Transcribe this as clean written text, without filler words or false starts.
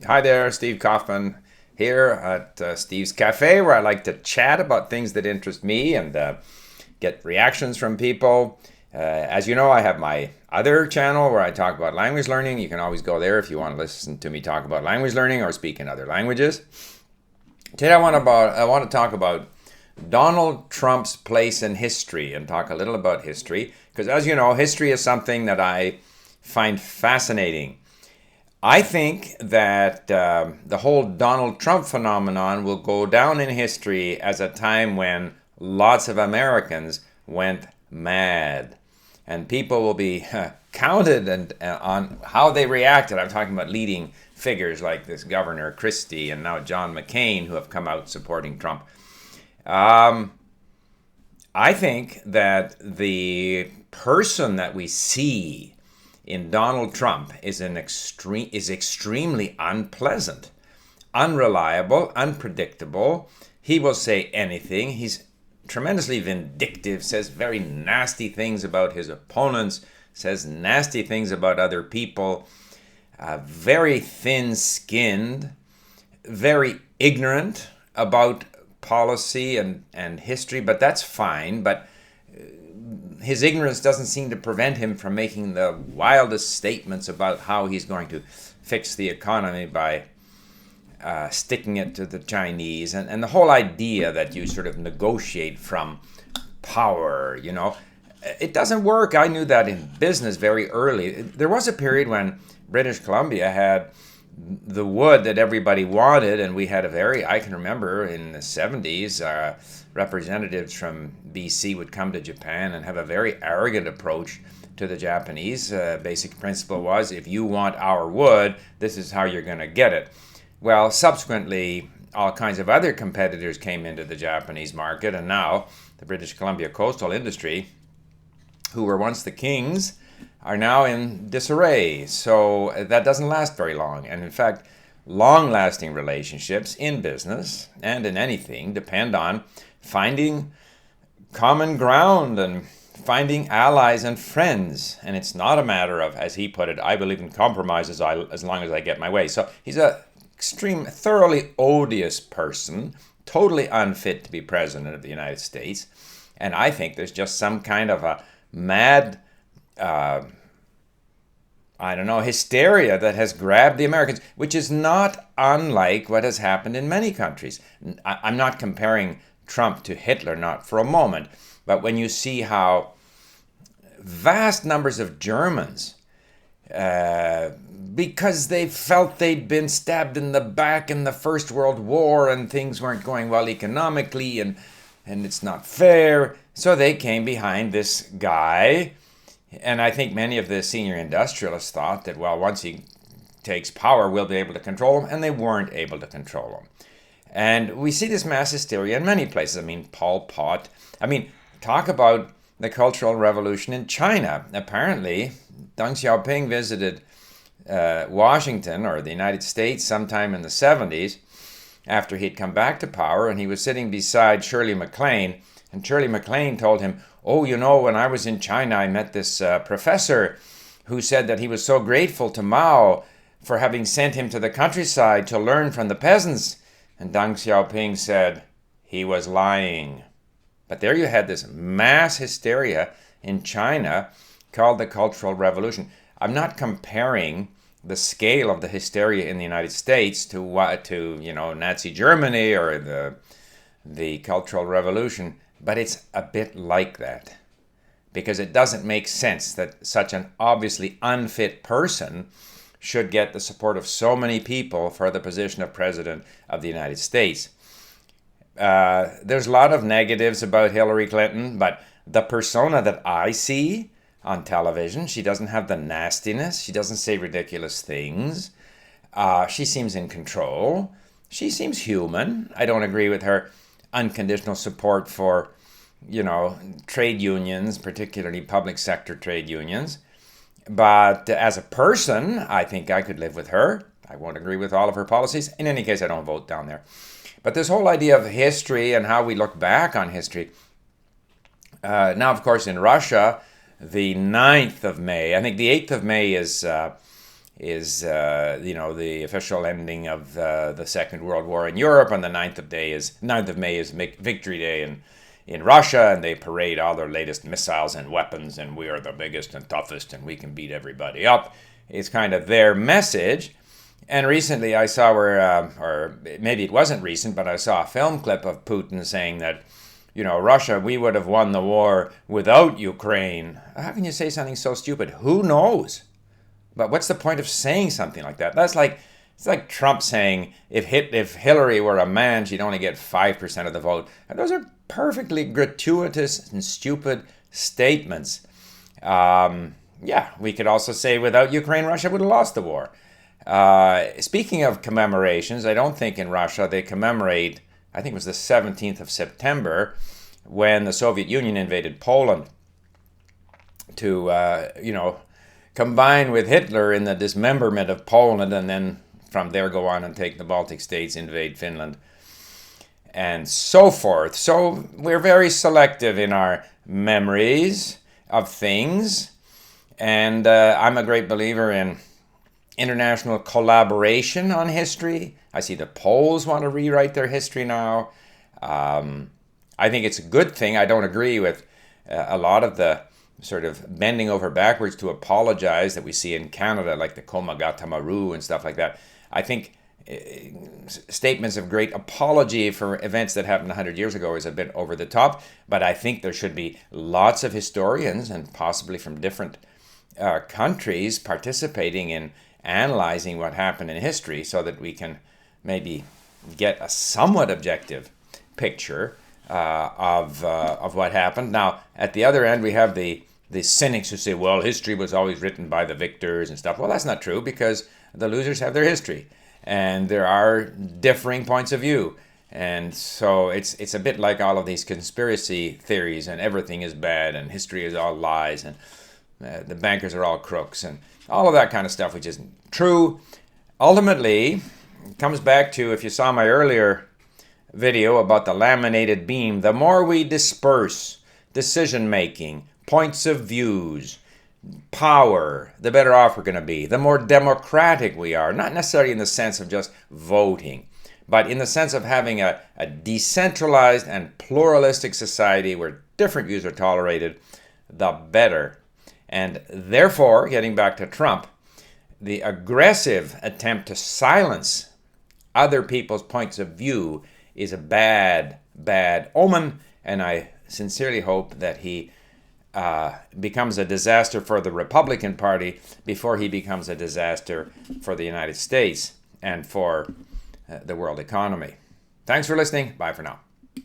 Hi there, Steve Kaufmann here at Steve's Café, where I like to chat about things that interest me and get reactions from people. As you know, I have my other channel where I talk about language learning. You can always go there if you want to listen to me talk about language learning or speak in other languages. Today, I want to talk about Donald Trump's place in history and talk a little about history because, as you know, history is something that I find fascinating. I think that the whole Donald Trump phenomenon will go down in history as a time when lots of Americans went mad. And people will be counted on how they reacted. I'm talking about leading figures like this Governor Christie and now John McCain who have come out supporting Trump. Um, I think that the person that we see in Donald Trump is extremely unpleasant, unreliable, unpredictable. He will say anything. He's tremendously vindictive, says very nasty things about his opponents, says nasty things about other people, very thin-skinned, very ignorant about policy and history, but that's fine. But his ignorance doesn't seem to prevent him from making the wildest statements about how he's going to fix the economy by sticking it to the Chinese. And the whole idea that you sort of negotiate from power, it doesn't work. I knew that in business very early. There was a period when British Columbia had the wood that everybody wanted, and we had I can remember in the 70s, representatives from BC would come to Japan and have a very arrogant approach to the Japanese. Basic principle was, if you want our wood, this is how you're going to get it. Well, subsequently, all kinds of other competitors came into the Japanese market, and now the British Columbia coastal industry, who were once the kings, are now in disarray. So that doesn't last very long. And in fact, long-lasting relationships in business and in anything depend on finding common ground and finding allies and friends. And it's not a matter of, as he put it, I believe in compromises as long as I get my way. So he's a thoroughly odious person, totally unfit to be president of the United States. And I think there's just some kind of a mad hysteria that has grabbed the Americans, which is not unlike what has happened in many countries. I'm not comparing Trump to Hitler, not for a moment, but when you see how vast numbers of Germans, because they felt they'd been stabbed in the back in the First World War and things weren't going well economically and it's not fair, so they came behind this guy. And I think many of the senior industrialists thought that, well, once he takes power, we'll be able to control him, and they weren't able to control him. And we see this mass hysteria in many places. I mean, Pol Pot. Talk about the Cultural Revolution in China. Apparently, Deng Xiaoping visited Washington or the United States sometime in the 70s after he'd come back to power, and he was sitting beside Shirley MacLaine, and Shirley MacLaine told him, oh, when I was in China, I met this professor who said that he was so grateful to Mao for having sent him to the countryside to learn from the peasants. And Deng Xiaoping said he was lying. But there you had this mass hysteria in China called the Cultural Revolution. I'm not comparing the scale of the hysteria in the United States to Nazi Germany or the Cultural Revolution, but it's a bit like that, because it doesn't make sense that such an obviously unfit person should get the support of so many people for the position of President of the United States. There's a lot of negatives about Hillary Clinton, but the persona that I see on television, she doesn't have the nastiness. She doesn't say ridiculous things. She seems in control. She seems human. I don't agree with her unconditional support for, trade unions, particularly public sector trade unions. But as a person, I think I could live with her. I won't agree with all of her policies. In any case, I don't vote down there. But this whole idea of history and how we look back on history. Now, of course, in Russia, the 9th of May, I think the 8th of May is the official ending of the Second World War in Europe, and the 9th of May is Victory Day in Russia, and they parade all their latest missiles and weapons, and we are the biggest and toughest, and we can beat everybody up. It's kind of their message. And recently I saw or maybe it wasn't recent, but I saw a film clip of Putin saying that, Russia, we would have won the war without Ukraine. How can you say something so stupid? Who knows? But what's the point of saying something like that? It's like Trump saying if Hillary were a man, she'd only get 5% of the vote. And those are perfectly gratuitous and stupid statements. We could also say without Ukraine, Russia would have lost the war. Speaking of commemorations, I don't think in Russia they commemorate, I think it was the 17th of September, when the Soviet Union invaded Poland to, combine with Hitler in the dismemberment of Poland, and then from there go on and take the Baltic states, invade Finland, and so forth. So we're very selective in our memories of things, and I'm a great believer in international collaboration on history. I see the Poles want to rewrite their history now. I think it's a good thing. I don't agree with a lot of the sort of bending over backwards to apologize that we see in Canada, like the Komagata-Maru and stuff like that. I think statements of great apology for events that happened 100 years ago is a bit over the top, but I think there should be lots of historians, and possibly from different countries, participating in analyzing what happened in history, so that we can maybe get a somewhat objective picture of what happened. Now, at the other end, we have the cynics who say, well, history was always written by the victors and stuff. Well, that's not true, because the losers have their history, and there are differing points of view. And so it's a bit like all of these conspiracy theories, and everything is bad, and history is all lies, and the bankers are all crooks, and all of that kind of stuff, which isn't true. Ultimately, it comes back to, if you saw my earlier video about the laminated beam, the more we disperse decision-making, points of views, power, the better off we're going to be. The more democratic we are, not necessarily in the sense of just voting, but in the sense of having a decentralized and pluralistic society where different views are tolerated, the better. And therefore, getting back to Trump, the aggressive attempt to silence other people's points of view is a bad, bad omen, and I sincerely hope that he becomes a disaster for the Republican Party before he becomes a disaster for the United States and for the world economy. Thanks for listening. Bye for now.